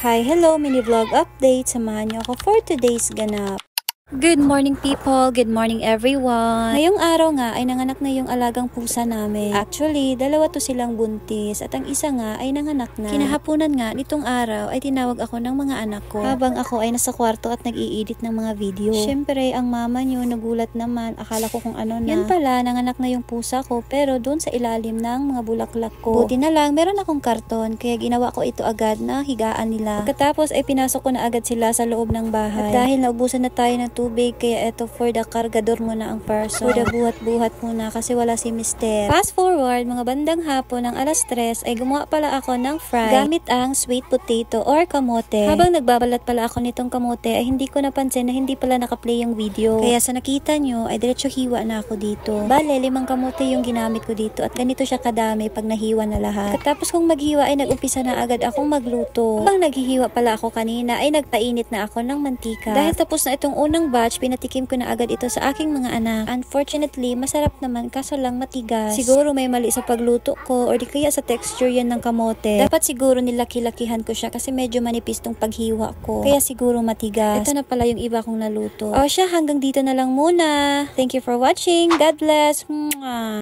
Hi, hello, mini vlog update. Samahan niyo ako for today's ganap. Good morning people, good morning everyone. Ngayong araw nga ay nanganak na yung alagang pusa namin. Actually, dalawa to silang buntis at ang isa nga ay nanganak na. Kinahaponan nga nitong araw ay tinawag ako ng mga anak ko habang ako ay nasa kwarto at nag-i-edit ng mga video. Syempre, ang mama nyo nagulat naman, akala ko kung ano na. Yan pala, nanganak na yung pusa ko pero doon sa ilalim ng mga bulaklak ko. Buti na lang, meron akong karton kaya ginawa ko ito agad na higaan nila. Pagkatapos ay pinasok ko na agad sila sa loob ng bahay. At dahil naubusan na tayo ng tubig, kaya ito for the kargador muna ang person. For the buhat-buhat muna kasi wala si Mister. Fast forward, mga bandang hapon ng alas 3 ay gumawa pala ako ng fry gamit ang sweet potato or kamote. Habang nagbabalat pala ako nitong kamote ay hindi ko napansin na hindi pala nakaplay yung video. Kaya sa nakita nyo ay diretso hiwa na ako dito. Bale, 5 kamote yung ginamit ko dito at ganito siya kadami pag nahiwa na lahat. Tapos kung maghiwa ay nag-umpisa na agad akong magluto. Habang naghihiwa pala ako kanina ay nagpainit na ako ng mantika. Dahil tapos na itong unang batch, pinatikim ko na agad ito sa aking mga anak. Unfortunately, masarap naman kaso lang matigas. Siguro may mali sa pagluto ko or di kaya sa texture yan ng kamote. Dapat siguro nilaki-lakihan ko siya kasi medyo manipis tong paghiwa ko. Kaya siguro matigas. Ito na pala yung iba kong naluto. O siya, hanggang dito na lang muna. Thank you for watching. God bless. Mwah.